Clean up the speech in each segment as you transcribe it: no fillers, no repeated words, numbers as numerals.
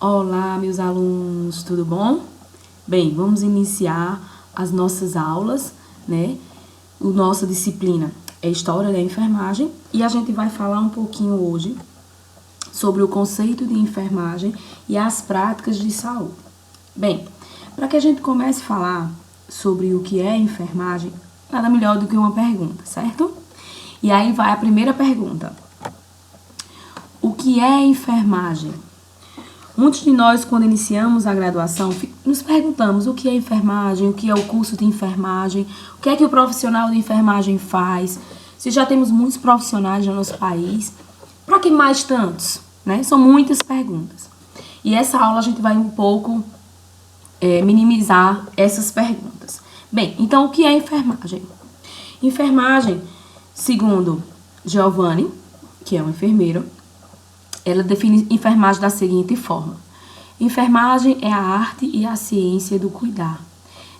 Olá, meus alunos, tudo bom? Bem, vamos iniciar as nossas aulas, né? Nossa disciplina é História da Enfermagem e a gente vai falar um pouquinho hoje sobre o conceito de enfermagem e as práticas de saúde. Bem, para que a gente comece a falar sobre o que é enfermagem, nada melhor do que uma pergunta, certo? E aí vai a primeira pergunta. O que é enfermagem? Muitos de nós, quando iniciamos a graduação, nos perguntamos o que é enfermagem, o que é o curso de enfermagem, o que é que o profissional de enfermagem faz, se já temos muitos profissionais no nosso país, para que mais tantos? Né? São muitas perguntas. E essa aula a gente vai um pouco minimizar essas perguntas. Bem, então o que é enfermagem? Enfermagem, segundo Giovanni, que é um enfermeiro, ela define enfermagem da seguinte forma. Enfermagem é a arte e a ciência do cuidar,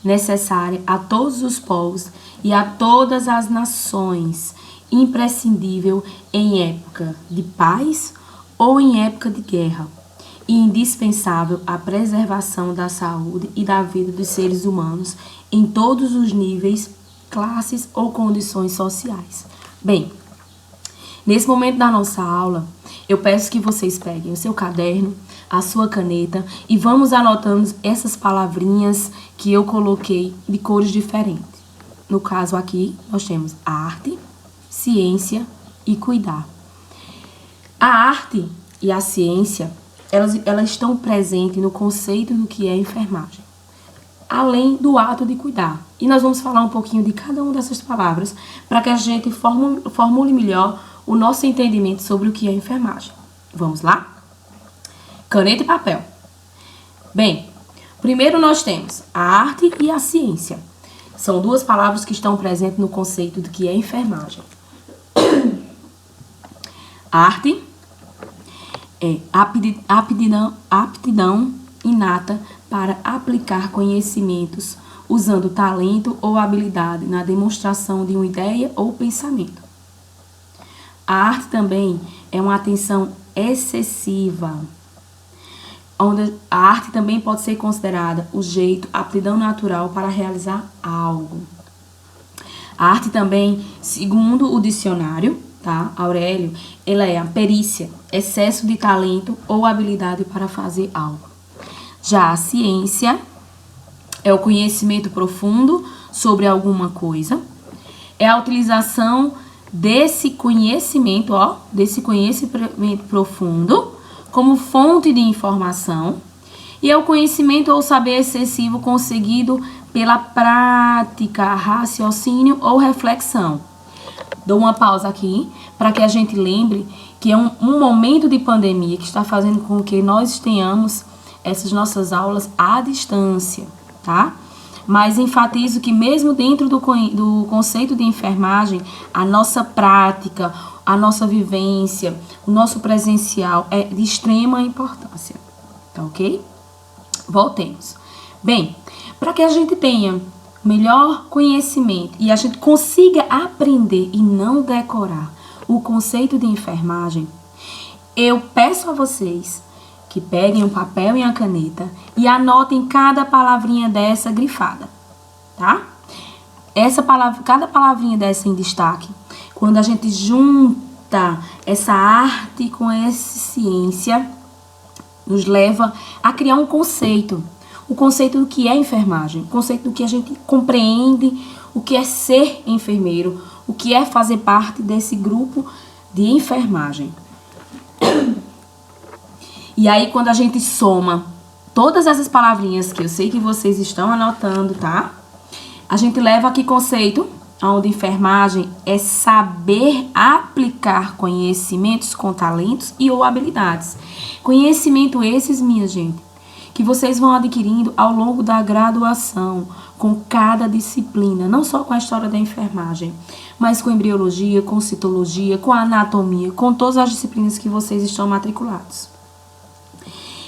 necessária a todos os povos e a todas as nações, imprescindível em época de paz ou em época de guerra, e indispensável à preservação da saúde e da vida dos seres humanos em todos os níveis, classes ou condições sociais. Bem, nesse momento da nossa aula, eu peço que vocês peguem o seu caderno, a sua caneta e vamos anotando essas palavrinhas que eu coloquei de cores diferentes. No caso aqui, nós temos arte, ciência e cuidar. A arte e a ciência, elas estão presentes no conceito do que é enfermagem, além do ato de cuidar. E nós vamos falar um pouquinho de cada uma dessas palavras para que a gente formule melhor o nosso entendimento sobre o que é enfermagem. Vamos lá? Caneta e papel. Bem, primeiro nós temos a arte e a ciência. São duas palavras que estão presentes no conceito do que é enfermagem. Arte é aptidão inata para aplicar conhecimentos usando talento ou habilidade na demonstração de uma ideia ou pensamento. A arte também é uma atenção excessiva, onde a arte também pode ser considerada o jeito, a aptidão natural para realizar algo. A arte também, segundo o dicionário, tá, Aurélio, ela é a perícia, excesso de talento ou habilidade para fazer algo. Já a ciência é o conhecimento profundo sobre alguma coisa, é a utilização desse conhecimento profundo como fonte de informação e é o conhecimento ou saber excessivo conseguido pela prática, raciocínio ou reflexão. Dou uma pausa aqui para que a gente lembre que é um momento de pandemia que está fazendo com que nós tenhamos essas nossas aulas à distância, tá? Mas enfatizo que mesmo dentro do conceito de enfermagem, a nossa prática, a nossa vivência, o nosso presencial é de extrema importância, tá ok? Voltemos. Bem, para que a gente tenha melhor conhecimento e a gente consiga aprender e não decorar o conceito de enfermagem, eu peço a vocês que peguem um papel e a caneta e anotem cada palavrinha dessa grifada, tá? Cada palavrinha dessa em destaque, quando a gente junta essa arte com essa ciência, nos leva a criar um conceito. O conceito do que é enfermagem, o conceito do que a gente compreende, o que é ser enfermeiro, o que é fazer parte desse grupo de enfermagem. E aí, quando a gente soma todas essas palavrinhas que eu sei que vocês estão anotando, tá? A gente leva aqui conceito, onde enfermagem é saber aplicar conhecimentos com talentos e ou habilidades. Conhecimento esses, minha gente, que vocês vão adquirindo ao longo da graduação, com cada disciplina, não só com a história da enfermagem, mas com embriologia, com citologia, com anatomia, com todas as disciplinas que vocês estão matriculados.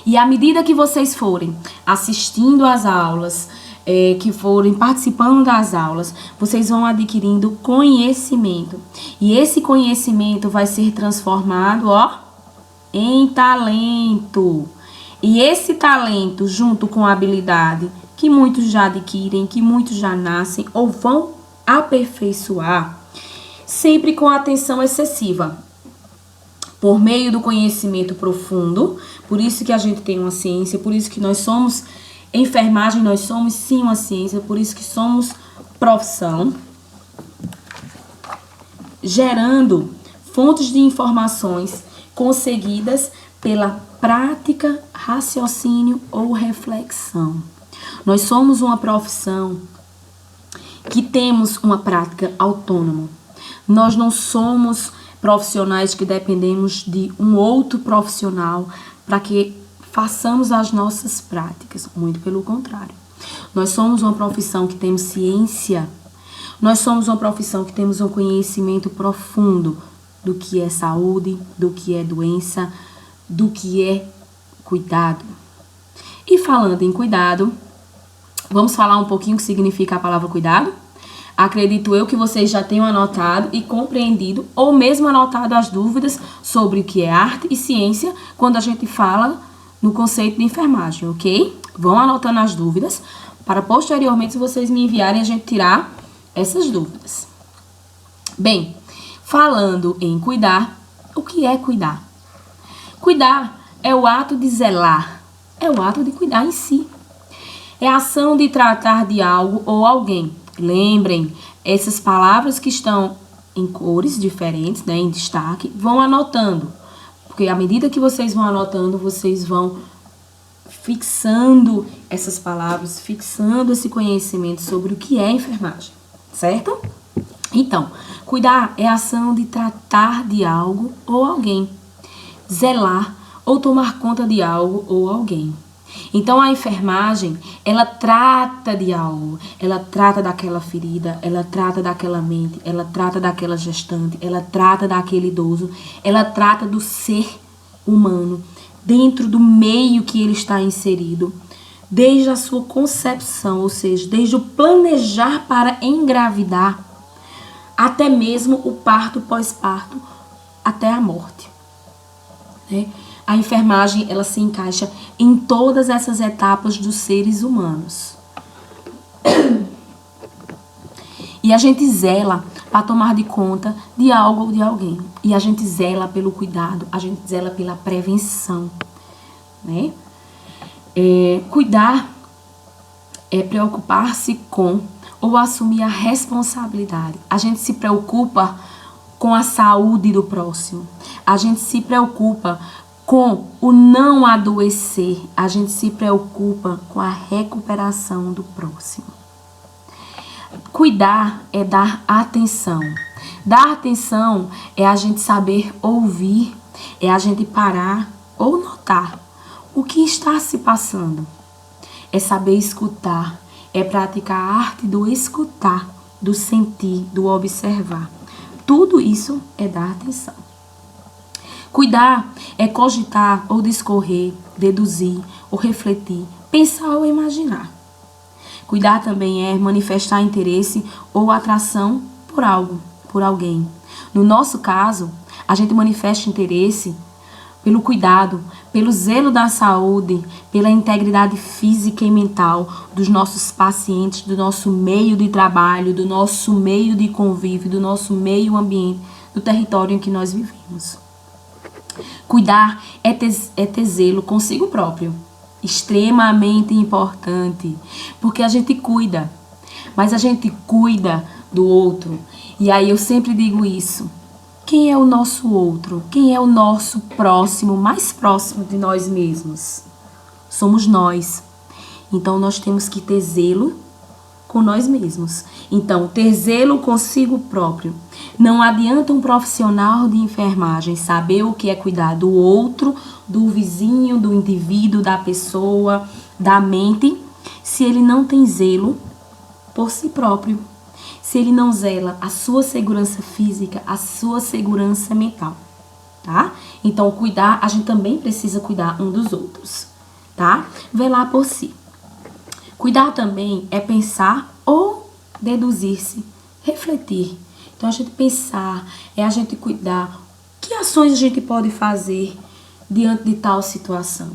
E à medida que vocês forem assistindo às aulas, que forem participando das aulas, vocês vão adquirindo conhecimento. E esse conhecimento vai ser transformado, em talento. E esse talento, junto com a habilidade que muitos já adquirem, que muitos já nascem ou vão aperfeiçoar, sempre com atenção excessiva, por meio do conhecimento profundo. Por isso que a gente tem uma ciência, por isso que nós somos enfermagem, nós somos sim uma ciência, por isso que somos profissão, gerando fontes de informações conseguidas pela prática, raciocínio ou reflexão. Nós somos uma profissão que temos uma prática autônoma. Nós não somos profissionais que dependemos de um outro profissional para que façamos as nossas práticas. Muito pelo contrário. Nós somos uma profissão que temos ciência. Nós somos uma profissão que temos um conhecimento profundo do que é saúde, do que é doença, do que é cuidado. E falando em cuidado, vamos falar um pouquinho o que significa a palavra cuidado? Acredito eu que vocês já tenham anotado e compreendido, ou mesmo anotado as dúvidas sobre o que é arte e ciência quando a gente fala no conceito de enfermagem, ok? Vão anotando as dúvidas para posteriormente, se vocês me enviarem, a gente tirar essas dúvidas. Bem, falando em cuidar, o que é cuidar? Cuidar é o ato de zelar, é o ato de cuidar em si. É a ação de tratar de algo ou alguém. Lembrem, essas palavras que estão em cores diferentes, né, em destaque, vão anotando. Porque à medida que vocês vão anotando, vocês vão fixando essas palavras, fixando esse conhecimento sobre o que é enfermagem, certo? Então, cuidar é a ação de tratar de algo ou alguém. Zelar ou tomar conta de algo ou alguém. Então, a enfermagem, ela trata de algo, ela trata daquela ferida, ela trata daquela mente, ela trata daquela gestante, ela trata daquele idoso, ela trata do ser humano dentro do meio que ele está inserido, desde a sua concepção, ou seja, desde o planejar para engravidar, até mesmo o parto, pós-parto, até a morte, né? A enfermagem, ela se encaixa em todas essas etapas dos seres humanos. E a gente zela para tomar de conta de algo ou de alguém. E a gente zela pelo cuidado, a gente zela pela prevenção, né? Cuidar é preocupar-se com ou assumir a responsabilidade. A gente se preocupa com a saúde do próximo. A gente se preocupa com o não adoecer, a gente se preocupa com a recuperação do próximo. Cuidar é dar atenção. Dar atenção é a gente saber ouvir, é a gente parar ou notar o que está se passando. É saber escutar, é praticar a arte do escutar, do sentir, do observar. Tudo isso é dar atenção. Cuidar é cogitar ou discorrer, deduzir ou refletir, pensar ou imaginar. Cuidar também é manifestar interesse ou atração por algo, por alguém. No nosso caso, a gente manifesta interesse pelo cuidado, pelo zelo da saúde, pela integridade física e mental dos nossos pacientes, do nosso meio de trabalho, do nosso meio de convívio, do nosso meio ambiente, do território em que nós vivemos. Cuidar é ter zelo consigo próprio. Extremamente importante. Porque a gente cuida. Mas a gente cuida do outro. E aí eu sempre digo isso. Quem é o nosso outro? Quem é o nosso próximo, mais próximo de nós mesmos? Somos nós. Então nós temos que ter zelo com nós mesmos. Então, ter zelo consigo próprio. Não adianta um profissional de enfermagem saber o que é cuidar do outro, do vizinho, do indivíduo, da pessoa, da mente, se ele não tem zelo por si próprio. Se ele não zela a sua segurança física, a sua segurança mental, tá? Então, cuidar, a gente também precisa cuidar um dos outros, tá? Velar por si. Cuidar também é pensar ou deduzir-se, refletir. Então, a gente pensar, é a gente cuidar. Que ações a gente pode fazer diante de tal situação?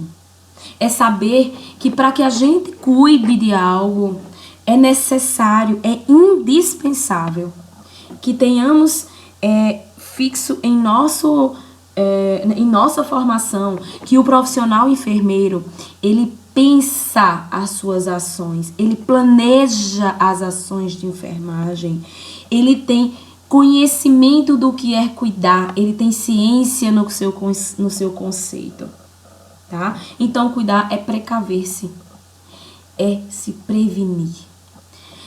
É saber que para que a gente cuide de algo, é necessário, é indispensável que tenhamos fixo em nossa formação, que o profissional enfermeiro, ele pensa as suas ações, ele planeja as ações de enfermagem, ele tem conhecimento do que é cuidar, ele tem ciência no seu conceito, tá? Então, cuidar é precaver-se, é se prevenir.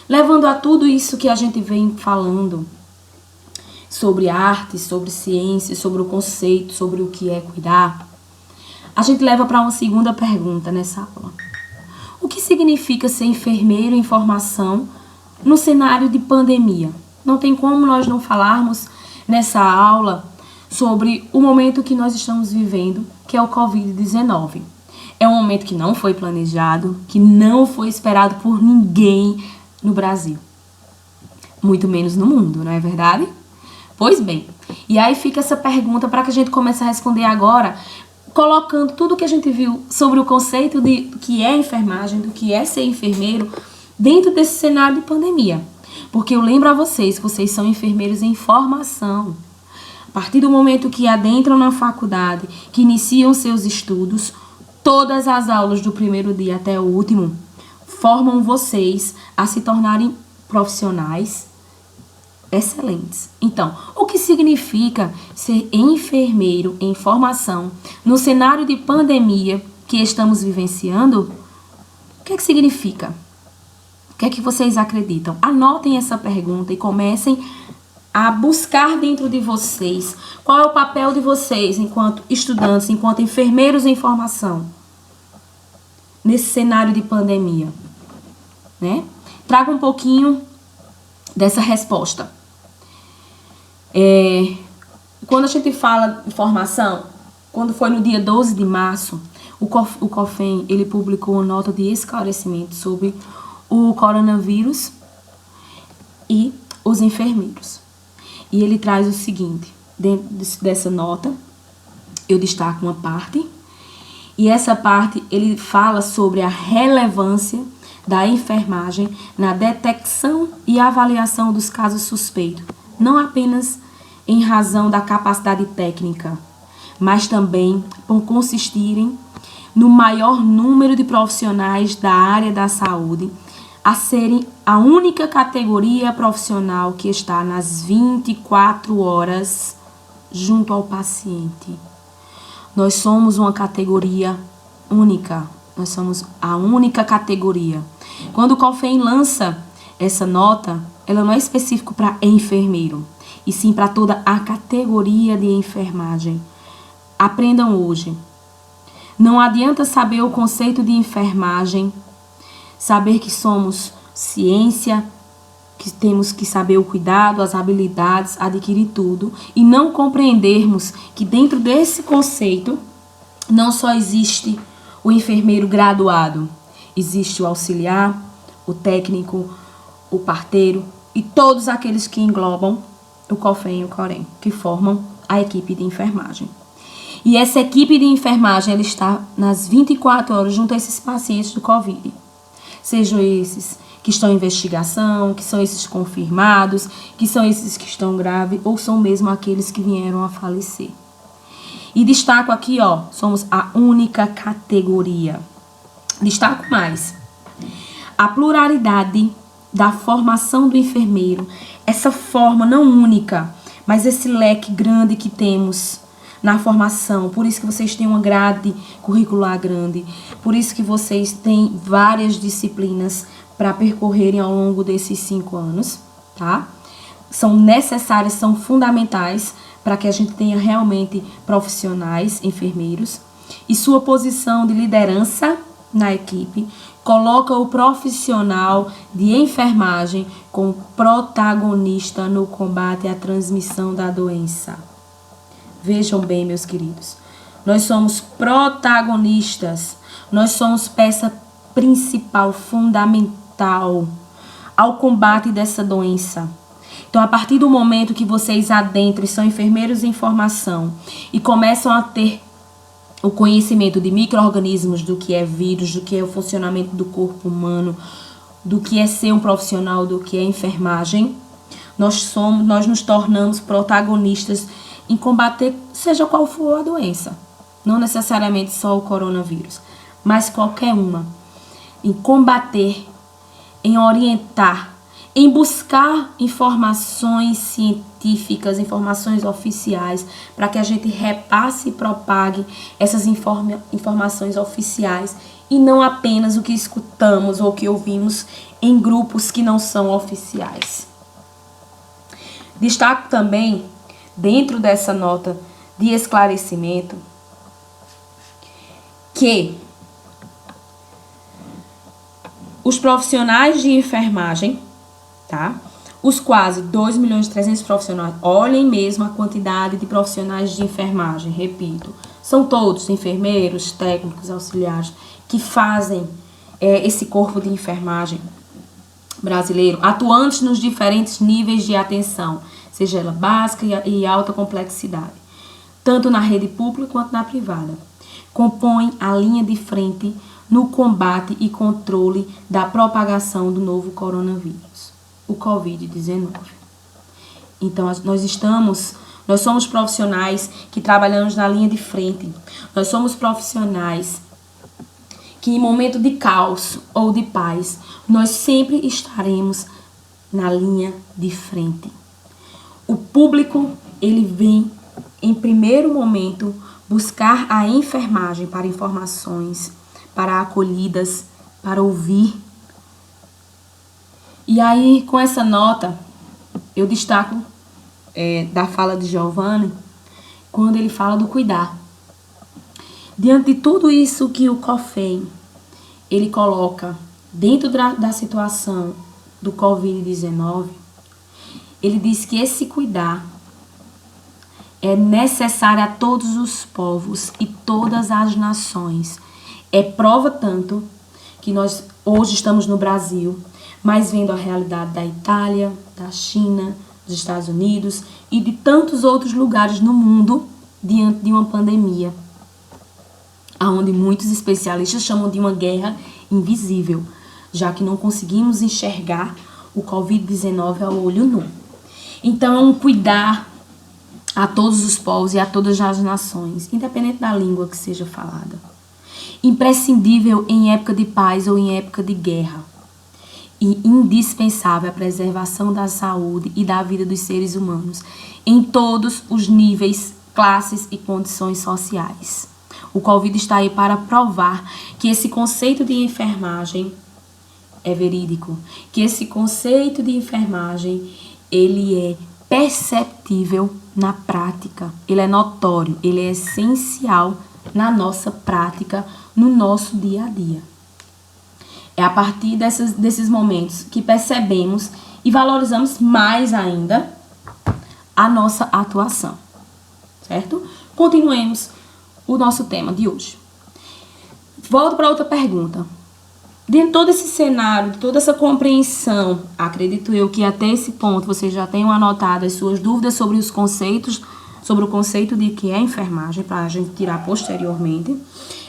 Levando a tudo isso que a gente vem falando sobre arte, sobre ciência, sobre o conceito, sobre o que é cuidar, a gente leva para uma segunda pergunta nessa aula. O que significa ser enfermeiro em formação no cenário de pandemia? Não tem como nós não falarmos nessa aula sobre o momento que nós estamos vivendo, que é o Covid-19. É um momento que não foi planejado, que não foi esperado por ninguém no Brasil. Muito menos no mundo, não é verdade? Pois bem, e aí fica essa pergunta para que a gente comece a responder agora, colocando tudo que a gente viu sobre o conceito do que é enfermagem, do que é ser enfermeiro, dentro desse cenário de pandemia. Porque eu lembro a vocês que vocês são enfermeiros em formação. A partir do momento que adentram na faculdade, que iniciam seus estudos, todas as aulas do primeiro dia até o último formam vocês a se tornarem profissionais excelentes. Então, o que significa ser enfermeiro em formação no cenário de pandemia que estamos vivenciando? O que é que significa? O que é que vocês acreditam? Anotem essa pergunta e comecem a buscar dentro de vocês qual é o papel de vocês enquanto estudantes, enquanto enfermeiros em formação nesse cenário de pandemia, né? Traga um pouquinho dessa resposta. Quando a gente fala de formação, quando foi no dia 12 de março, o COFEM, ele publicou uma nota de esclarecimento sobre o coronavírus e os enfermeiros. E ele traz o seguinte, dentro dessa nota, eu destaco uma parte, e essa parte ele fala sobre a relevância da enfermagem na detecção e avaliação dos casos suspeitos, não apenas em razão da capacidade técnica, mas também por consistirem no maior número de profissionais da área da saúde a serem a única categoria profissional que está nas 24 horas junto ao paciente. Nós somos uma categoria única, nós somos a única categoria. Quando o COFEM lança essa nota, ela não é específica para enfermeiro, e sim para toda a categoria de enfermagem. Aprendam hoje. Não adianta saber o conceito de enfermagem, saber que somos ciência, que temos que saber o cuidado, as habilidades, adquirir tudo, e não compreendermos que dentro desse conceito não só existe o enfermeiro graduado, existe o auxiliar, o técnico, o parteiro e todos aqueles que englobam o COFEM e o COREM, que formam a equipe de enfermagem. E essa equipe de enfermagem, ela está nas 24 horas junto a esses pacientes do Covid. Sejam esses que estão em investigação, que são esses confirmados, que são esses que estão graves, ou são mesmo aqueles que vieram a falecer. E destaco aqui, somos a única categoria. Destaco mais. A pluralidade da formação do enfermeiro, essa forma não única, mas esse leque grande que temos na formação, por isso que vocês têm uma grade curricular grande, por isso que vocês têm várias disciplinas para percorrerem ao longo desses 5 anos, tá? São necessárias, são fundamentais para que a gente tenha realmente profissionais, enfermeiros, e sua posição de liderança na equipe coloca o profissional de enfermagem como protagonista no combate à transmissão da doença. Vejam bem, meus queridos, nós somos protagonistas, nós somos peça principal, fundamental ao combate dessa doença. Então, a partir do momento que vocês adentram e são enfermeiros em formação e começam a ter o conhecimento de micro-organismos, do que é vírus, do que é o funcionamento do corpo humano, do que é ser um profissional, do que é enfermagem, nós nos tornamos protagonistas em combater seja qual for a doença. Não necessariamente só o coronavírus, mas qualquer uma. Em combater, em orientar, em buscar informações científicas, informações oficiais, para que a gente repasse e propague essas informações oficiais e não apenas o que escutamos ou que ouvimos em grupos que não são oficiais. Destaco também, dentro dessa nota de esclarecimento, que os profissionais de enfermagem, tá? Os quase 2.300.000 profissionais, olhem mesmo a quantidade de profissionais de enfermagem, repito, são todos enfermeiros, técnicos, auxiliares, que fazem esse corpo de enfermagem brasileiro, atuantes nos diferentes níveis de atenção, seja ela básica e alta complexidade, tanto na rede pública quanto na privada, compõem a linha de frente no combate e controle da propagação do novo coronavírus, o Covid-19. Então, nós somos profissionais que trabalhamos na linha de frente. Nós somos profissionais que em momento de caos ou de paz, nós sempre estaremos na linha de frente. O público, ele vem em primeiro momento buscar a enfermagem para informações, para acolhidas, para ouvir. E aí, com essa nota, eu destaco da fala de Giovanni, quando ele fala do cuidar. Diante de tudo isso que o COFEM, ele coloca dentro da situação do Covid-19, ele diz que esse cuidar é necessário a todos os povos e todas as nações. É prova tanto que nós hoje estamos no Brasil, mas vendo a realidade da Itália, da China, dos Estados Unidos e de tantos outros lugares no mundo diante de uma pandemia, onde muitos especialistas chamam de uma guerra invisível, já que não conseguimos enxergar o Covid-19 ao olho nu. Então é um cuidar a todos os povos e a todas as nações, independente da língua que seja falada. Imprescindível em época de paz ou em época de guerra. E indispensável a preservação da saúde e da vida dos seres humanos, em todos os níveis, classes e condições sociais. O Covid está aí para provar que esse conceito de enfermagem é verídico, que esse conceito de enfermagem, ele é perceptível na prática, ele é notório, ele é essencial na nossa prática, no nosso dia a dia. É a partir desses momentos que percebemos e valorizamos mais ainda a nossa atuação, certo? Continuemos o nosso tema de hoje. Volto para outra pergunta. Dentro de todo esse cenário, de toda essa compreensão, acredito eu que até esse ponto vocês já tenham anotado as suas dúvidas sobre os conceitos, sobre o conceito de que é enfermagem, para a gente tirar posteriormente.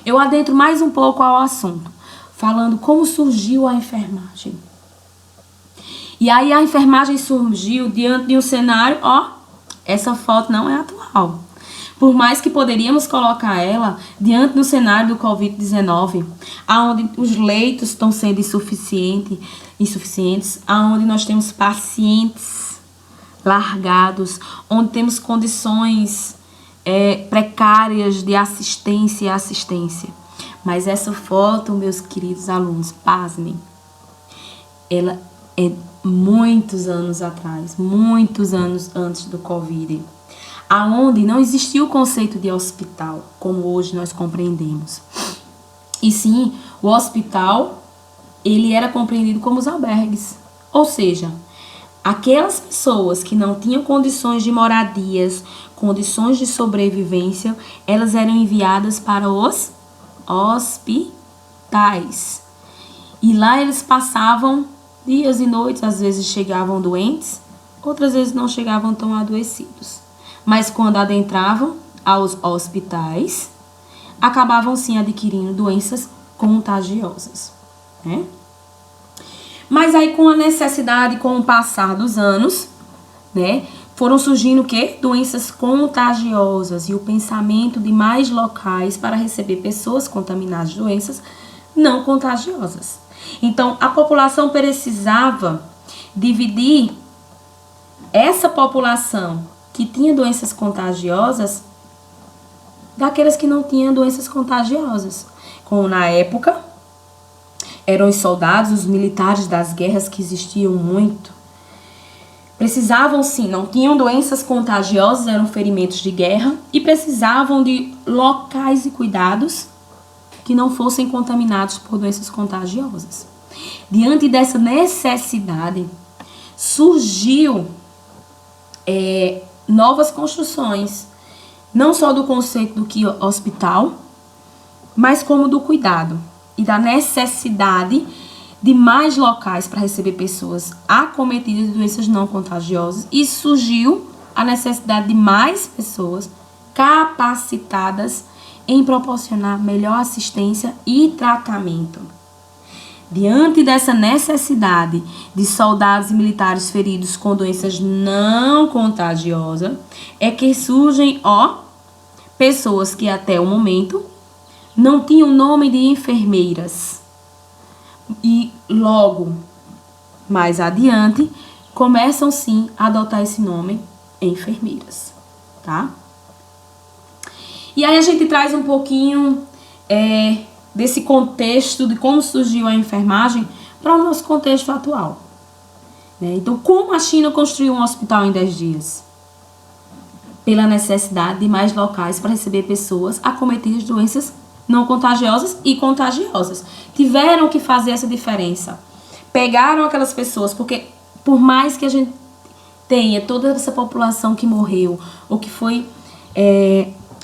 Eu adentro mais um pouco ao assunto, falando como surgiu a enfermagem. E aí a enfermagem surgiu diante de um cenário, essa foto não é atual. Por mais que poderíamos colocar ela diante do cenário do Covid-19, onde os leitos estão sendo insuficientes, onde nós temos pacientes largados, onde temos condições precárias de assistência e assistência. Mas essa foto, meus queridos alunos, pasmem, ela é muitos anos atrás, muitos anos antes do Covid, aonde não existia o conceito de hospital, como hoje nós compreendemos. E sim, o hospital, ele era compreendido como os albergues. Ou seja, aquelas pessoas que não tinham condições de moradias, condições de sobrevivência, elas eram enviadas para os hospitais. E lá eles passavam dias e noites, às vezes chegavam doentes, outras vezes não chegavam tão adoecidos. Mas quando adentravam aos hospitais, acabavam sim adquirindo doenças contagiosas, né? Mas aí com a necessidade, com o passar dos anos, né, foram surgindo o quê? Doenças contagiosas e o pensamento de mais locais para receber pessoas contaminadas de doenças não contagiosas. Então, a população precisava dividir essa população que tinha doenças contagiosas daquelas que não tinham doenças contagiosas. Como na época, eram os soldados, os militares das guerras que existiam muito. Precisavam sim, não tinham doenças contagiosas, eram ferimentos de guerra e precisavam de locais e cuidados que não fossem contaminados por doenças contagiosas. Diante dessa necessidade, surgiu novas construções, não só do conceito do que hospital, mas como do cuidado e da necessidade de mais locais para receber pessoas acometidas de doenças não contagiosas, e surgiu a necessidade de mais pessoas capacitadas em proporcionar melhor assistência e tratamento. Diante dessa necessidade de soldados e militares feridos com doenças não contagiosas, é que surgem, pessoas que até o momento não tinham nome de enfermeiras. E logo, mais adiante, começam sim a adotar esse nome, enfermeiras, tá? E aí a gente traz um pouquinho desse contexto de como surgiu a enfermagem para o nosso contexto atual, né? Então, como a China construiu um hospital em 10 dias? Pela necessidade de mais locais para receber pessoas acometidas de doenças não contagiosas e contagiosas. Tiveram que fazer essa diferença. Pegaram aquelas pessoas, porque por mais que a gente tenha toda essa população que morreu ou que foi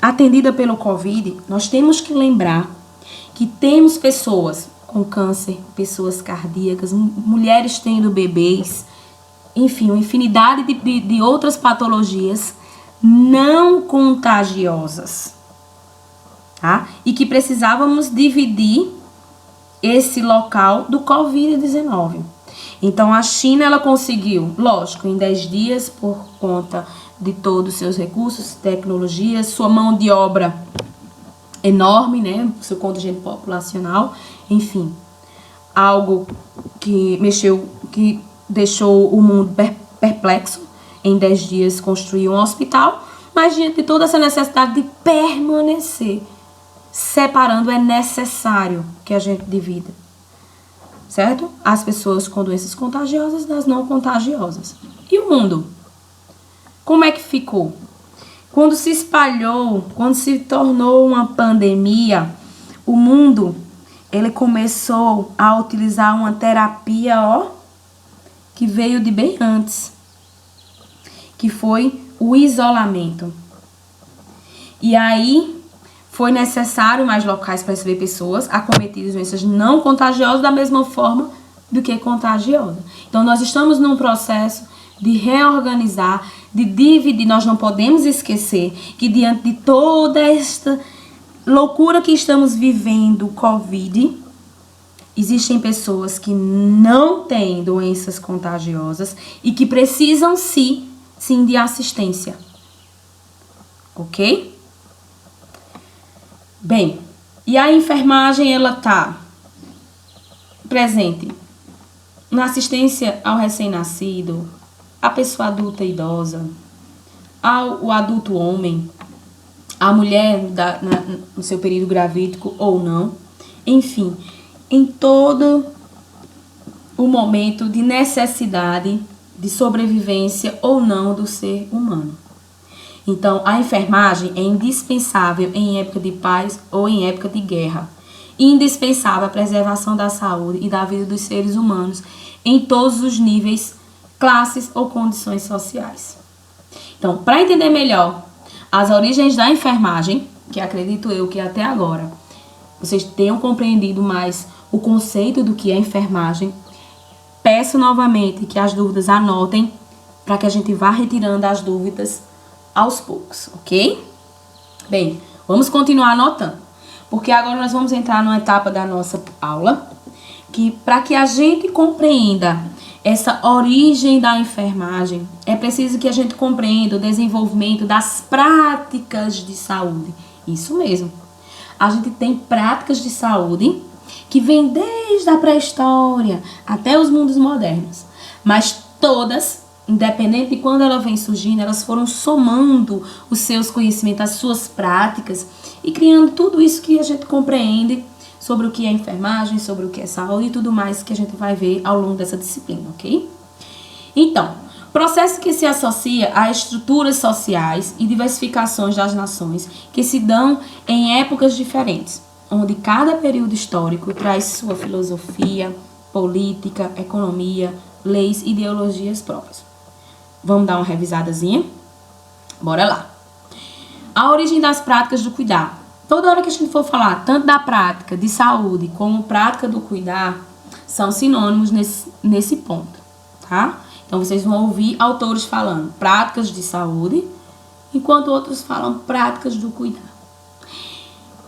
atendida pelo Covid, nós temos que lembrar que temos pessoas com câncer, pessoas cardíacas, mulheres tendo bebês, enfim, uma infinidade de outras patologias não contagiosas, tá? E que precisávamos dividir esse local do Covid-19. Então, a China, ela conseguiu, lógico, em 10 dias, por conta de todos os seus recursos, tecnologias, sua mão de obra enorme, né? Seu contingente populacional, enfim. Algo que que deixou o mundo perplexo. Em 10 dias construir um hospital, mas diante de toda essa necessidade de permanecer separando, é necessário que a gente divida, certo? As pessoas com doenças contagiosas das não contagiosas. E o mundo? Como é que ficou? Quando se espalhou, quando se tornou uma pandemia, o mundo, ele começou a utilizar uma terapia, que veio de bem antes, que foi o isolamento. E aí foi necessário mais locais para receber pessoas acometidas de doenças não contagiosas da mesma forma do que contagiosa. Então, nós estamos num processo de reorganizar, de dividir. Nós não podemos esquecer que diante de toda esta loucura que estamos vivendo, Covid, existem pessoas que não têm doenças contagiosas e que precisam sim de assistência. Ok? Bem, e a enfermagem, ela tá presente na assistência ao recém-nascido, à pessoa adulta e idosa, ao adulto homem, à mulher no seu período gravídico ou não, enfim, em todo o momento de necessidade de sobrevivência ou não do ser humano. Então, a enfermagem é indispensável em época de paz ou em época de guerra. Indispensável à preservação da saúde e da vida dos seres humanos em todos os níveis, classes ou condições sociais. Então, para entender melhor as origens da enfermagem, que acredito eu que até agora vocês tenham compreendido mais o conceito do que é enfermagem, peço novamente que as dúvidas anotem para que a gente vá retirando as dúvidas aos poucos, ok? Bem, vamos continuar anotando. Porque agora nós vamos entrar numa etapa da nossa aula que, para que a gente compreenda essa origem da enfermagem, é preciso que a gente compreenda o desenvolvimento das práticas de saúde. Isso mesmo. A gente tem práticas de saúde que vêm desde a pré-história até os mundos modernos. Mas todas, independente de quando ela vem surgindo, elas foram somando os seus conhecimentos, as suas práticas e criando tudo isso que a gente compreende sobre o que é enfermagem, sobre o que é saúde e tudo mais que a gente vai ver ao longo dessa disciplina, ok? Então, processo que se associa a estruturas sociais e diversificações das nações que se dão em épocas diferentes, onde cada período histórico traz sua filosofia, política, economia, leis e ideologias próprias. Vamos dar uma revisadazinha? Bora lá. A origem das práticas do cuidar. Toda hora que a gente for falar tanto da prática de saúde como prática do cuidar, são sinônimos nesse ponto, tá? Então, vocês vão ouvir autores falando práticas de saúde, enquanto outros falam práticas do cuidar.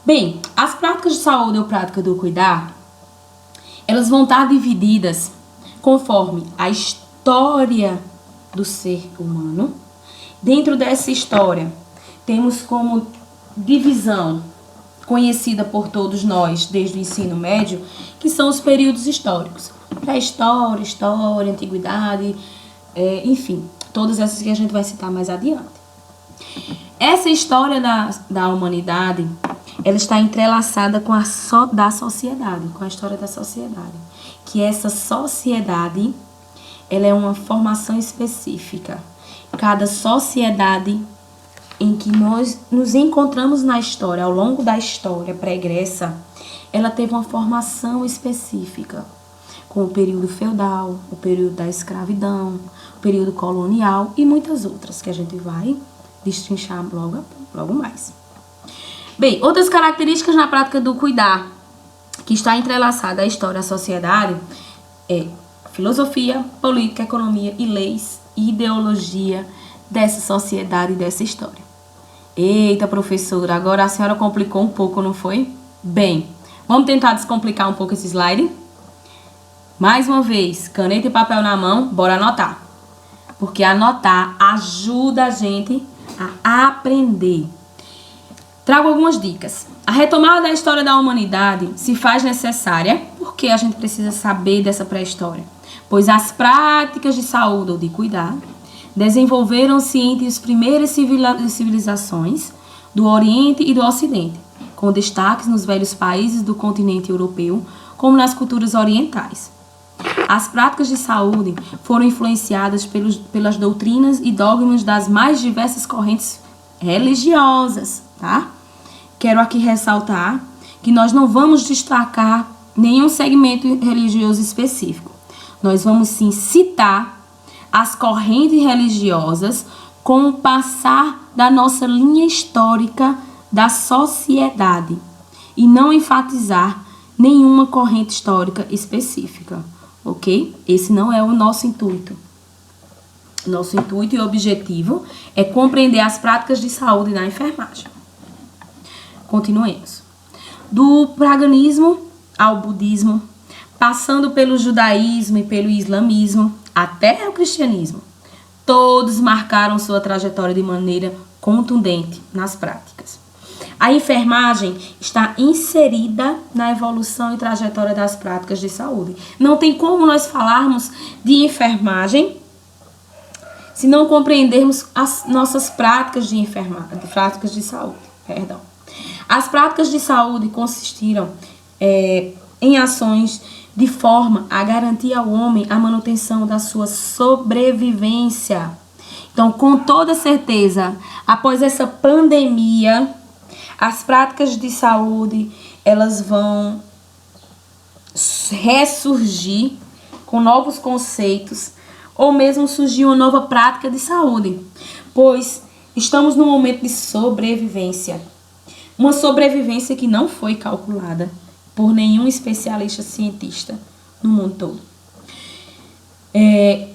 Bem, as práticas de saúde ou prática do cuidar, elas vão estar divididas conforme a história do ser humano. Dentro dessa história, temos como divisão conhecida por todos nós desde o ensino médio, que são os períodos históricos. Pré-história, história, antiguidade, enfim, todas essas que a gente vai citar mais adiante. Essa história da humanidade, ela está entrelaçada com a sociedade, com a história da sociedade. Que essa sociedade, ela é uma formação específica. Cada sociedade em que nós nos encontramos na história, ao longo da história pregressa, ela teve uma formação específica, com o período feudal, o período da escravidão, o período colonial e muitas outras que a gente vai destrinchar logo mais. Bem, outras características na prática do cuidar, que está entrelaçada à história e à sociedade, é filosofia, política, economia e leis e ideologia dessa sociedade e dessa história. Eita, professora, agora a senhora complicou um pouco, não foi? Bem, vamos tentar descomplicar um pouco esse slide? Mais uma vez, caneta e papel na mão, bora anotar. Porque anotar ajuda a gente a aprender. Trago algumas dicas. A retomada da história da humanidade se faz necessária porque a gente precisa saber dessa pré-história. Pois as práticas de saúde ou de cuidar desenvolveram-se entre as primeiras civilizações do Oriente e do Ocidente, com destaques nos velhos países do continente europeu, como nas culturas orientais. As práticas de saúde foram influenciadas pelas doutrinas e dogmas das mais diversas correntes religiosas, tá? Quero aqui ressaltar que nós não vamos destacar nenhum segmento religioso específico. Nós vamos sim citar as correntes religiosas com o passar da nossa linha histórica da sociedade e não enfatizar nenhuma corrente histórica específica, ok? Esse não é o nosso intuito. Nosso intuito e objetivo é compreender as práticas de saúde na enfermagem. Continuemos. Do paganismo ao budismo, passando pelo judaísmo e pelo islamismo, até o cristianismo, todos marcaram sua trajetória de maneira contundente nas práticas. A enfermagem está inserida na evolução e trajetória das práticas de saúde. Não tem como nós falarmos de enfermagem se não compreendermos as nossas práticas de práticas de saúde. As práticas de saúde consistiram em ações de forma a garantir ao homem a manutenção da sua sobrevivência. Então, com toda certeza, após essa pandemia, as práticas de saúde, elas vão ressurgir com novos conceitos, ou mesmo surgir uma nova prática de saúde, pois estamos num momento de sobrevivência. Uma sobrevivência que não foi calculada por nenhum especialista cientista no mundo todo.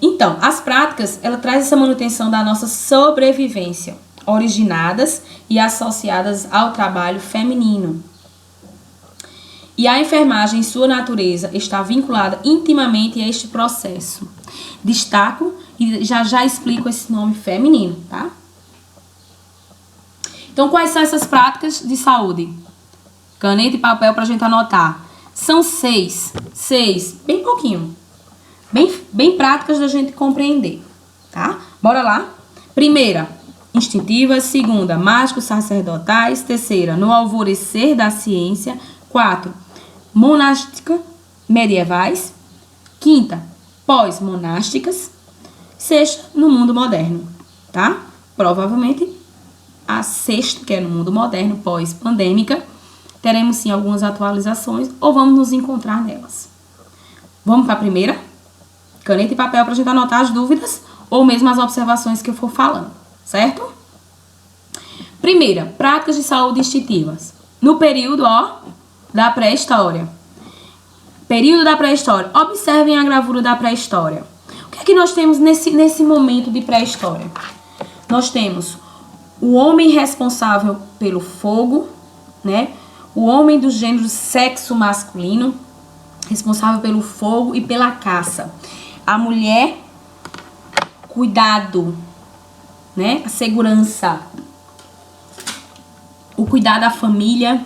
Então, as práticas, ela traz essa manutenção da nossa sobrevivência, originadas e associadas ao trabalho feminino. E a enfermagem, em sua natureza, está vinculada intimamente a este processo. Destaco e já explico esse nome feminino, tá? Então, quais são essas práticas de saúde? Caneta e papel pra gente anotar. São 6, bem pouquinho. Bem práticas da gente compreender, tá? Bora lá? Primeira, instintivas. Segunda, mágicos sacerdotais. Terceira, no alvorecer da ciência. 4, monástica, medievais. Quinta, pós-monásticas. Sexta, no mundo moderno, tá? Provavelmente a sexta, que é no mundo moderno, pós-pandêmica, teremos sim algumas atualizações ou vamos nos encontrar nelas. Vamos para a primeira? Caneta e papel para a gente anotar as dúvidas ou mesmo as observações que eu for falando, certo? Primeira, práticas de saúde instintivas. No período, da pré-história. Período da pré-história. Observem a gravura da pré-história. O que é que nós temos nesse momento de pré-história? Nós temos o homem responsável pelo fogo, né? O homem do gênero sexo masculino, responsável pelo fogo e pela caça. A mulher, cuidado, né? A segurança. O cuidar da família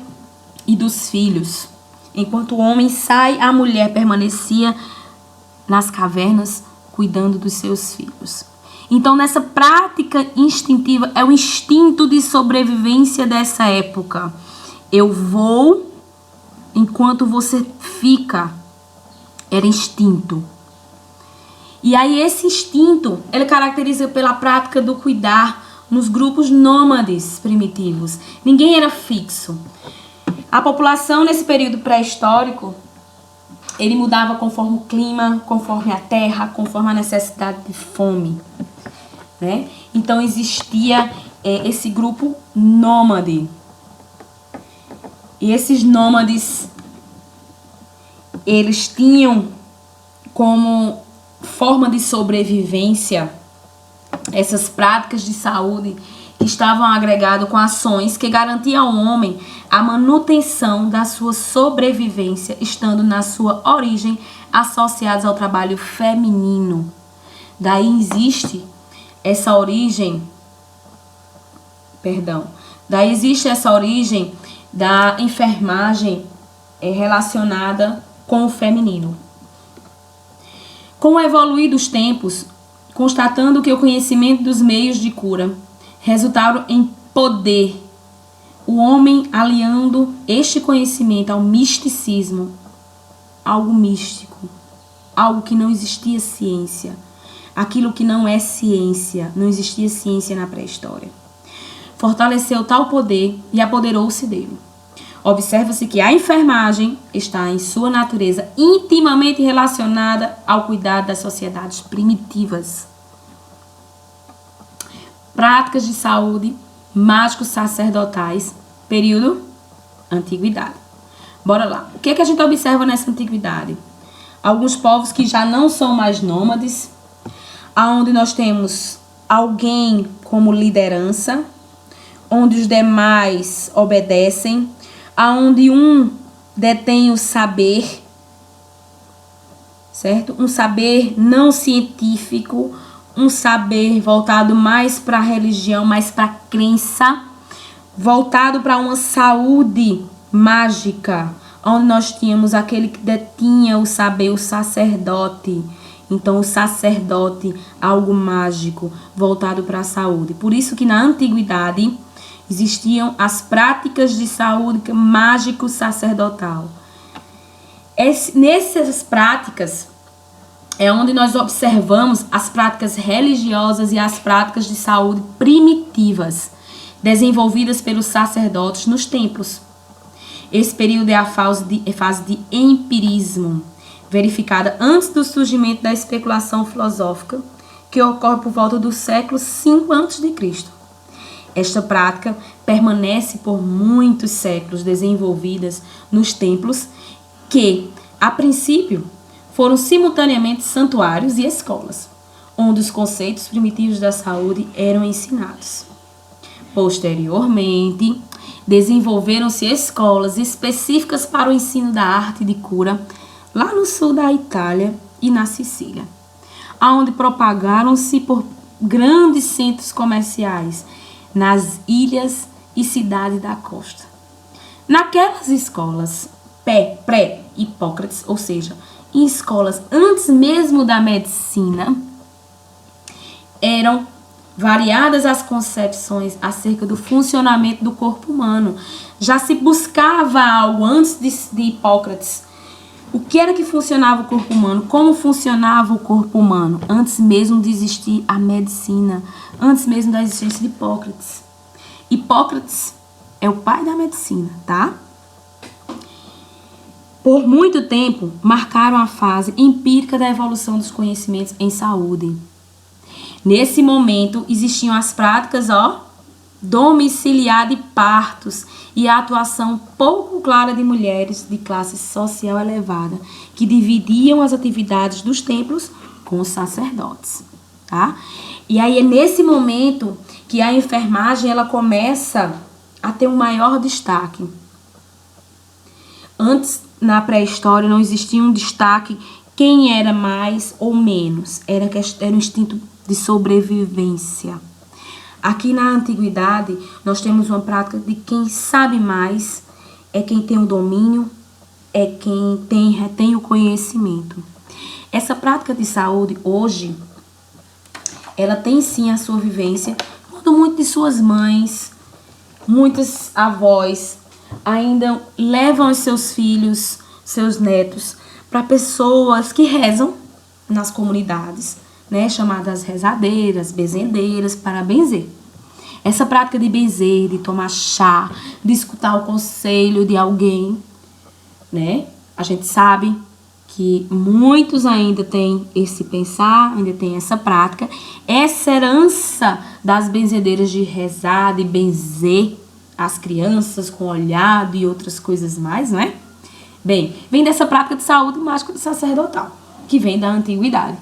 e dos filhos. Enquanto o homem sai, a mulher permanecia nas cavernas cuidando dos seus filhos. Então, nessa prática instintiva, é o instinto de sobrevivência dessa época. Eu vou enquanto você fica. Era instinto. E aí, esse instinto, ele caracteriza pela prática do cuidar nos grupos nômades primitivos. Ninguém era fixo. A população, nesse período pré-histórico, ele mudava conforme o clima, conforme a terra, conforme a necessidade de fome, né? Então, existia esse grupo nômade. E esses nômades, eles tinham como forma de sobrevivência essas práticas de saúde que estavam agregadas com ações que garantiam ao homem a manutenção da sua sobrevivência, estando na sua origem associados ao trabalho feminino. Daí existe essa origem, da enfermagem relacionada com o feminino. Com o evoluir dos tempos, constatando que o conhecimento dos meios de cura resultaram em poder, o homem aliando este conhecimento ao misticismo, algo místico, algo que não existia ciência, aquilo que não é ciência, não existia ciência na pré-história. Fortaleceu tal poder e apoderou-se dele. Observa-se que a enfermagem está em sua natureza intimamente relacionada ao cuidado das sociedades primitivas. Práticas de saúde, mágicos sacerdotais, período antiguidade. Bora lá. O que é que a gente observa nessa antiguidade? Alguns povos que já não são mais nômades, aonde nós temos alguém como liderança, onde os demais obedecem, aonde um detém o saber, certo? Um saber não científico, um saber voltado mais para a religião, mais para a crença, voltado para uma saúde mágica, onde nós tínhamos aquele que detinha o saber, o sacerdote. Então, o sacerdote, algo mágico, voltado para a saúde. Por isso que na antiguidade existiam as práticas de saúde mágico-sacerdotal. Nessas práticas é onde nós observamos as práticas religiosas e as práticas de saúde primitivas, desenvolvidas pelos sacerdotes nos templos. Esse período é a fase de empirismo, verificada antes do surgimento da especulação filosófica, que ocorre por volta do século V a.C. Esta prática permanece por muitos séculos desenvolvidas nos templos que, a princípio, foram simultaneamente santuários e escolas, onde os conceitos primitivos da saúde eram ensinados. Posteriormente, desenvolveram-se escolas específicas para o ensino da arte de cura lá no sul da Itália e na Sicília, onde propagaram-se por grandes centros comerciais nas ilhas e cidades da costa. Naquelas escolas pré-Hipócrates, ou seja, em escolas antes mesmo da medicina, eram variadas as concepções acerca do funcionamento do corpo humano. Já se buscava algo antes de Hipócrates. O que era que funcionava o corpo humano? Como funcionava o corpo humano? Antes mesmo de existir a medicina. Antes mesmo da existência de Hipócrates. Hipócrates é o pai da medicina, tá? Por muito tempo, marcaram a fase empírica da evolução dos conhecimentos em saúde. Nesse momento, existiam as práticas, domiciliar de partos e a atuação pouco clara de mulheres de classe social elevada, que dividiam as atividades dos templos com os sacerdotes, tá? E aí é nesse momento que a enfermagem ela começa a ter um maior destaque. Antes, na pré-história, não existia um destaque quem era mais ou menos. Era um instinto de sobrevivência. Aqui na antiguidade, nós temos uma prática de quem sabe mais, é quem tem o domínio, é quem retém o conhecimento. Essa prática de saúde, hoje, ela tem sim a sua vivência, quando muitas de suas mães, muitas avós, ainda levam os seus filhos, seus netos, para pessoas que rezam nas comunidades, né, chamadas rezadeiras, benzedeiras, para benzer. Essa prática de benzer, de tomar chá, de escutar o conselho de alguém, né, a gente sabe que muitos ainda têm esse pensar, ainda têm essa prática, essa herança das benzedeiras de rezar, de benzer as crianças com olhado e outras coisas mais, não é? Bem, vem dessa prática de saúde mágica do sacerdotal, que vem da antiguidade.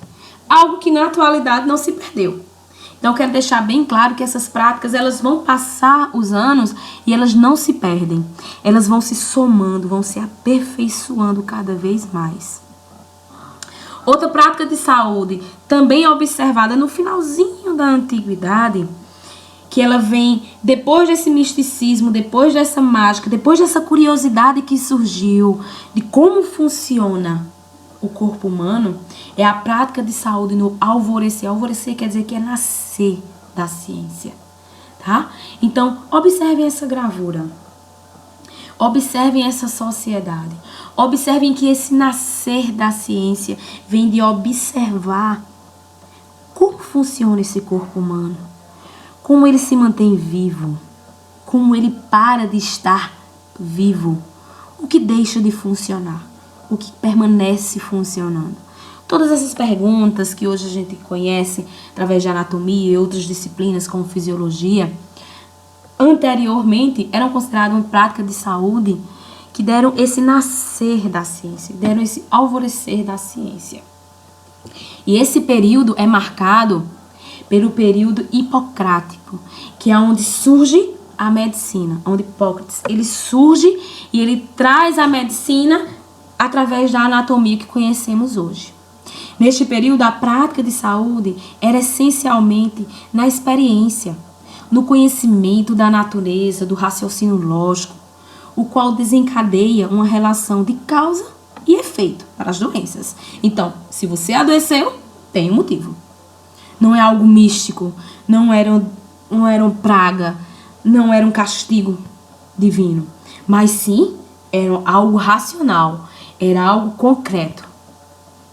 Algo que na atualidade não se perdeu. Então, eu quero deixar bem claro que essas práticas, elas vão passar os anos e elas não se perdem. Elas vão se somando, vão se aperfeiçoando cada vez mais. Outra prática de saúde, também observada no finalzinho da antiguidade, que ela vem depois desse misticismo, depois dessa mágica, depois dessa curiosidade que surgiu de como funciona o corpo humano, é a prática de saúde no alvorecer. Alvorecer quer dizer que é nascer da ciência, tá? Então, observem essa gravura. Observem essa sociedade. Observem que esse nascer da ciência vem de observar como funciona esse corpo humano. Como ele se mantém vivo, como ele para de estar vivo, o que deixa de funcionar, o que permanece funcionando. Todas essas perguntas que hoje a gente conhece através de anatomia e outras disciplinas como fisiologia, anteriormente eram consideradas uma prática de saúde que deram esse nascer da ciência, deram esse alvorecer da ciência. E esse período é marcado pelo período hipocrático, que é onde surge a medicina, onde Hipócrates ele surge e ele traz a medicina através da anatomia que conhecemos hoje. Neste período, a prática de saúde era essencialmente na experiência, no conhecimento da natureza, do raciocínio lógico, o qual desencadeia uma relação de causa e efeito para as doenças. Então, se você adoeceu, tem um motivo. Não é algo místico, não era praga, não era um castigo divino, mas sim era algo racional, era algo concreto.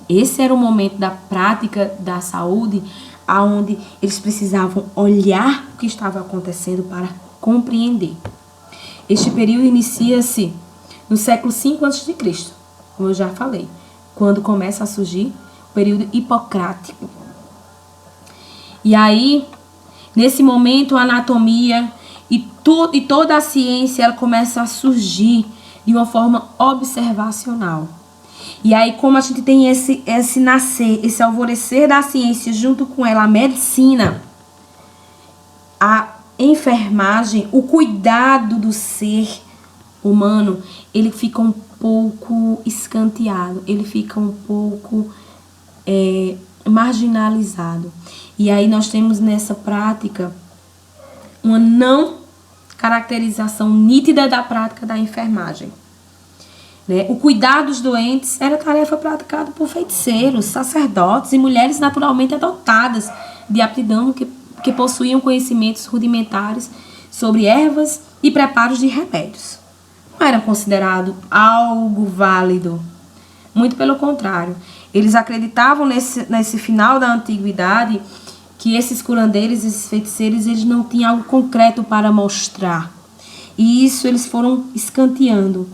Esse era o momento da prática da saúde, onde eles precisavam olhar o que estava acontecendo para compreender. Este período inicia-se no século V a.C., como eu já falei, quando começa a surgir o período hipocrático. E aí, nesse momento, a anatomia e toda a ciência ela começa a surgir de uma forma observacional. E aí, como a gente tem esse nascer, esse alvorecer da ciência, junto com ela a medicina, enfermagem, o cuidado do ser humano, ele fica um pouco escanteado, ele fica um pouco marginalizado. E aí nós temos nessa prática uma não caracterização nítida da prática da enfermagem. Né? O cuidado dos doentes era tarefa praticada por feiticeiros, sacerdotes e mulheres naturalmente dotadas de aptidão que possuíam conhecimentos rudimentares sobre ervas e preparos de remédios. Não era considerado algo válido. Muito pelo contrário. Eles acreditavam nesse final da antiguidade que esses curandeiros, esses feiticeiros, eles não tinham algo concreto para mostrar. E isso eles foram escanteando.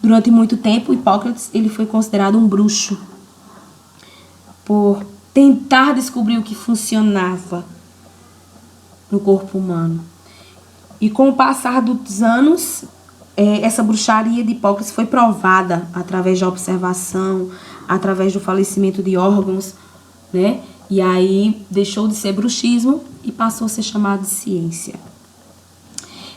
Durante muito tempo, Hipócrates ele foi considerado um bruxo por tentar descobrir o que funcionava no corpo humano. E com o passar dos anos, essa bruxaria de Hipócrates foi provada através da observação, através do falecimento de órgãos, né? E aí deixou de ser bruxismo e passou a ser chamado de ciência.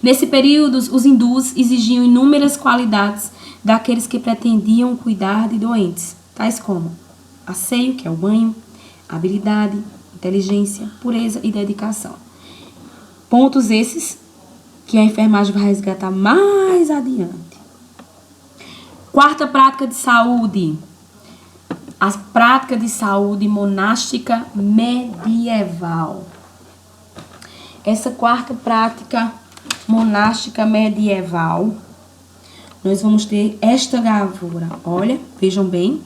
Nesse período, os hindus exigiam inúmeras qualidades daqueles que pretendiam cuidar de doentes, tais como asseio, que é o banho, habilidade, inteligência, pureza e dedicação. Pontos esses que a enfermagem vai resgatar mais adiante. Quarta prática de saúde. A prática de saúde monástica medieval. Essa quarta prática monástica medieval, nós vamos ter esta gravura. Olha, vejam bem.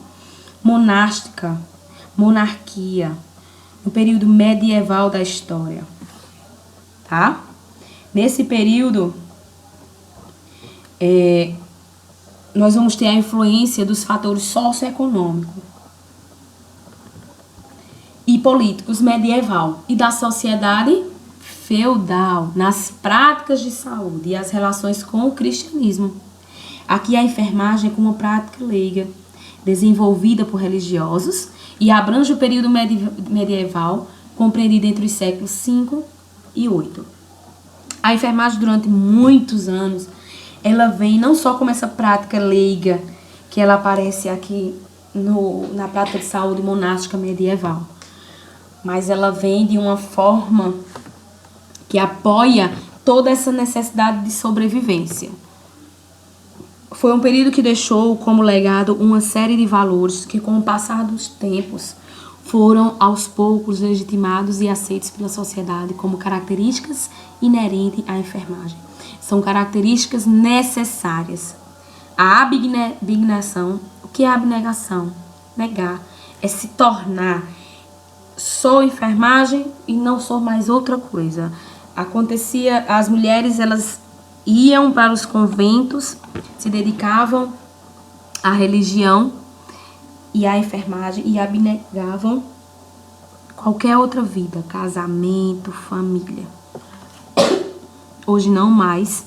Monástica, monarquia, no período medieval da história. Tá? Nesse período, nós vamos ter a influência dos fatores socioeconômicos e políticos medieval e da sociedade feudal nas práticas de saúde e as relações com o cristianismo. Aqui a enfermagem é como uma prática leiga, desenvolvida por religiosos e abrange o período medieval, compreendido entre os séculos 5 e 8. A enfermagem, durante muitos anos, ela vem não só como essa prática leiga, que ela aparece aqui na prática de saúde monástica medieval, mas ela vem de uma forma que apoia toda essa necessidade de sobrevivência. Foi um período que deixou como legado uma série de valores que, com o passar dos tempos, foram aos poucos legitimados e aceitos pela sociedade como características inerentes à enfermagem. São características necessárias. A abnegação. O que é abnegação? Negar. É se tornar. Sou enfermagem e não sou mais outra coisa. Acontecia, as mulheres, elas iam para os conventos, se dedicavam à religião e à enfermagem e abnegavam qualquer outra vida, casamento, família. Hoje não mais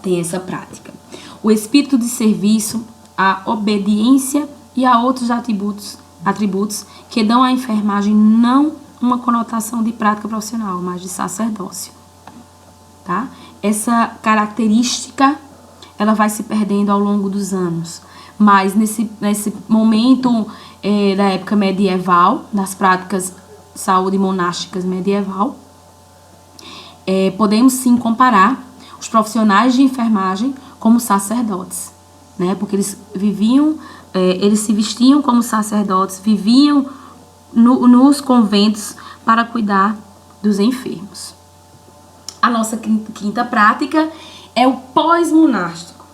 tem essa prática. O espírito de serviço, a obediência e a outros atributos que dão à enfermagem não uma conotação de prática profissional, mas de sacerdócio. Tá? Essa característica ela vai se perdendo ao longo dos anos. Mas nesse momento da época medieval, das práticas de saúde monásticas medieval, podemos sim comparar os profissionais de enfermagem como sacerdotes, né? Porque eles se vestiam como sacerdotes, viviam nos conventos para cuidar dos enfermos. A nossa quinta prática é o pós-monástico.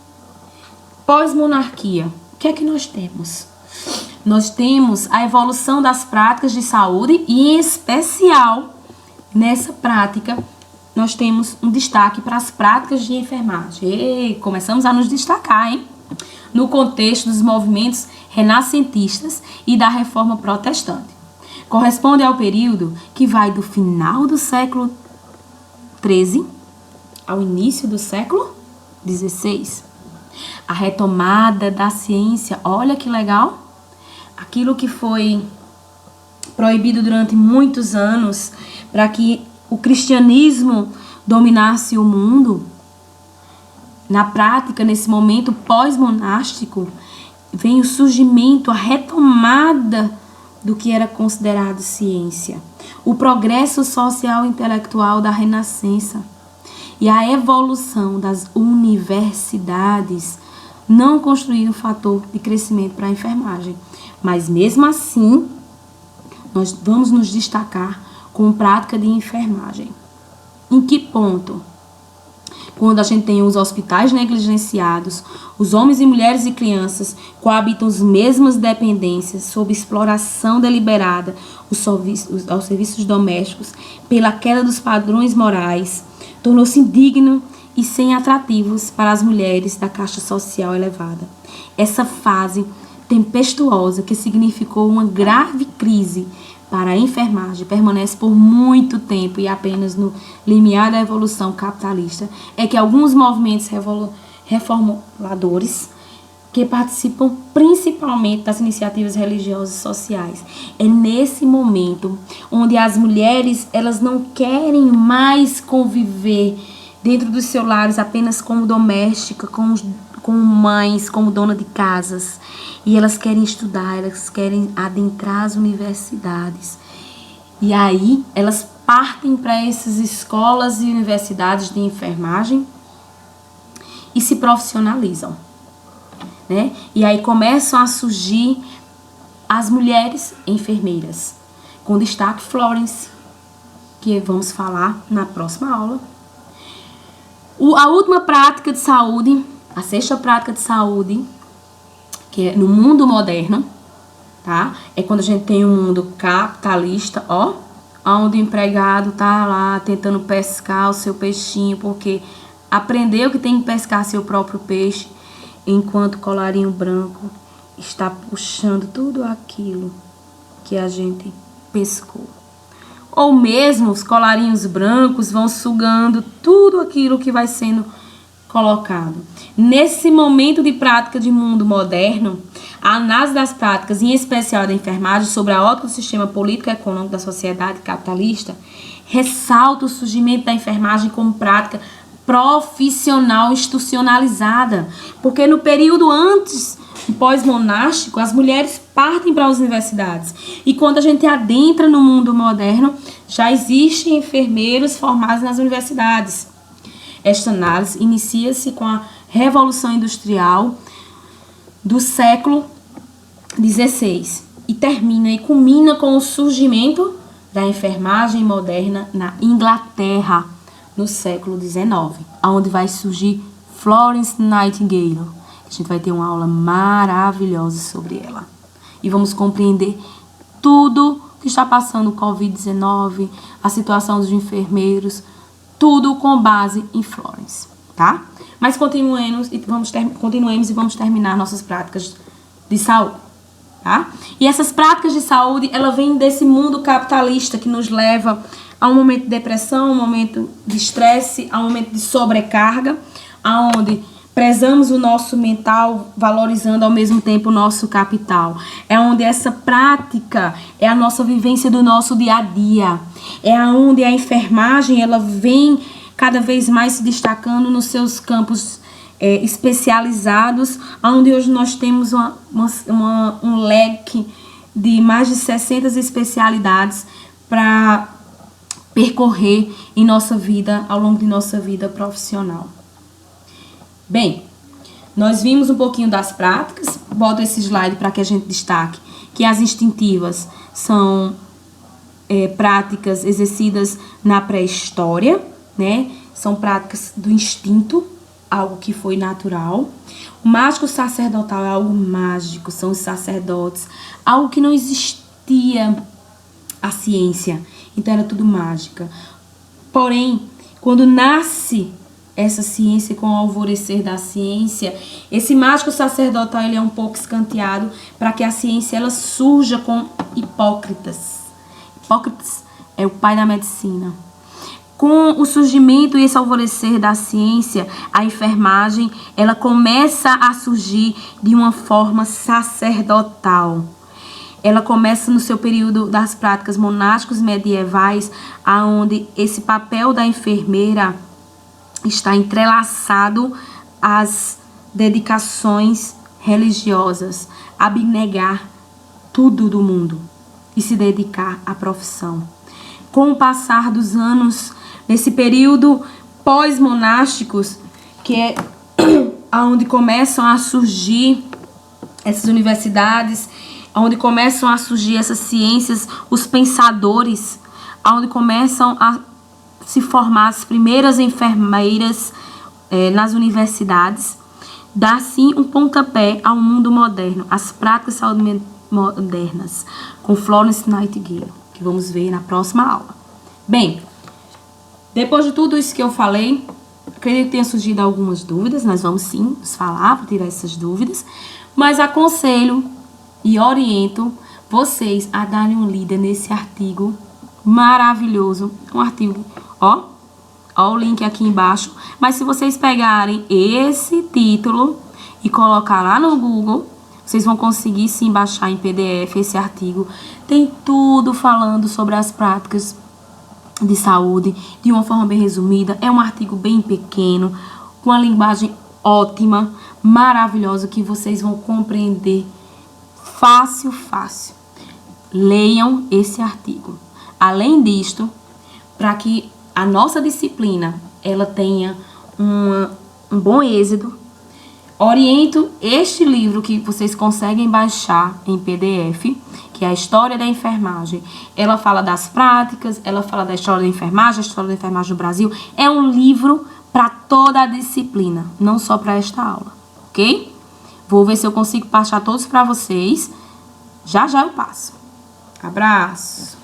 Pós-monarquia. O que é que nós temos? Nós temos a evolução das práticas de saúde e, em especial, nessa prática, nós temos um destaque para as práticas de enfermagem. Começamos a nos destacar, hein? No contexto dos movimentos renascentistas e da reforma protestante. Corresponde ao período que vai do final do século XIII ao início do século XVI. A retomada da ciência, olha que legal. Aquilo que foi proibido durante muitos anos para que o cristianismo dominasse o mundo, na prática, nesse momento pós-monástico, vem o surgimento, a retomada do que era considerado ciência, o progresso social e intelectual da Renascença e a evolução das universidades não construíram um fator de crescimento para a enfermagem. Mas mesmo assim, nós vamos nos destacar com prática de enfermagem. Em que ponto? Quando a gente tem os hospitais negligenciados, os homens e mulheres e crianças coabitam as mesmas dependências sob exploração deliberada aos serviços domésticos, pela queda dos padrões morais, tornou-se indigno e sem atrativos para as mulheres da caixa social elevada. Essa fase tempestuosa, que significou uma grave crise para a enfermagem, permanece por muito tempo e apenas no limiar da evolução capitalista é que alguns movimentos reformuladores que participam principalmente das iniciativas religiosas e sociais. É nesse momento onde as mulheres elas não querem mais conviver dentro dos seus lares apenas como doméstica, como mães, como dona de casas. E elas querem estudar, elas querem adentrar as universidades. E aí elas partem para essas escolas e universidades de enfermagem e se profissionalizam, né? E aí começam a surgir as mulheres enfermeiras, com destaque Florence, que vamos falar na próxima aula. A última prática de saúde, a sexta prática de saúde, que é no mundo moderno, tá? É quando a gente tem um mundo capitalista, onde o empregado tá lá tentando pescar o seu peixinho, porque aprendeu que tem que pescar seu próprio peixe, enquanto o colarinho branco está puxando tudo aquilo que a gente pescou. Ou mesmo os colarinhos brancos vão sugando tudo aquilo que vai sendo colocado. Nesse momento de prática de mundo moderno, a análise das práticas, em especial da enfermagem, sobre a ótica do sistema político-econômico da sociedade capitalista, ressalta o surgimento da enfermagem como prática profissional institucionalizada. Porque no período antes, pós-monástico, as mulheres partem para as universidades. E quando a gente adentra no mundo moderno, já existem enfermeiros formados nas universidades. Esta análise inicia-se com a Revolução Industrial do século XVI e termina e culmina com o surgimento da enfermagem moderna na Inglaterra no século XIX, onde vai surgir Florence Nightingale. A gente vai ter uma aula maravilhosa sobre ela e vamos compreender tudo que está passando o Covid-19, a situação dos enfermeiros, tudo com base em Florence, tá? Mas continuemos e vamos terminar nossas práticas de saúde, tá? E essas práticas de saúde, ela vem desse mundo capitalista que nos leva a um momento de depressão, um momento de estresse, a um momento de sobrecarga, aonde prezamos o nosso mental, valorizando ao mesmo tempo o nosso capital. É onde essa prática é a nossa vivência do nosso dia a dia. É onde a enfermagem ela vem cada vez mais se destacando nos seus campos especializados, onde hoje nós temos um leque de mais de 60 especialidades para percorrer em nossa vida, ao longo de nossa vida profissional. Bem, nós vimos um pouquinho das práticas, boto esse slide para que a gente destaque que as instintivas são práticas exercidas na pré-história, né? São práticas do instinto, algo que foi natural. O mágico sacerdotal é algo mágico, são os sacerdotes, algo que não existia a ciência, então era tudo mágica. Porém, quando nasce essa ciência, com o alvorecer da ciência, esse mágico sacerdotal ele é um pouco escanteado para que a ciência ela surja com Hipócrates. Hipócrates é o pai da medicina. Com o surgimento e esse alvorecer da ciência, a enfermagem ela começa a surgir de uma forma sacerdotal. Ela começa no seu período das práticas monásticos medievais, aonde esse papel da enfermeira está entrelaçado às dedicações religiosas, abnegar tudo do mundo e se dedicar à profissão. Com o passar dos anos, nesse período pós-monásticos, que é onde começam a surgir essas universidades, onde começam a surgir essas ciências, os pensadores, onde começam a se formar as primeiras enfermeiras nas universidades, dá sim um pontapé ao mundo moderno, às práticas de saúde modernas, com Florence Nightingale, que vamos ver na próxima aula. Bem, depois de tudo isso que eu falei, acredito que tenha surgido algumas dúvidas, nós vamos sim falar para tirar essas dúvidas, mas aconselho e oriento vocês a darem uma lida nesse artigo maravilhoso, um artigo, ó o link aqui embaixo, mas se vocês pegarem esse título e colocar lá no Google, vocês vão conseguir sim baixar em PDF esse artigo. Tem tudo falando sobre as práticas de saúde de uma forma bem resumida. É um artigo bem pequeno, com a linguagem ótima, maravilhosa, que vocês vão compreender fácil. Leiam esse artigo. Além disto, para que a nossa disciplina ela tenha um bom êxito, oriento este livro que vocês conseguem baixar em PDF, que é a História da Enfermagem. Ela fala das práticas, ela fala da história da enfermagem, a história da enfermagem no Brasil. É um livro para toda a disciplina, não só para esta aula, ok? Vou ver se eu consigo passar todos para vocês. Já eu passo. Abraço!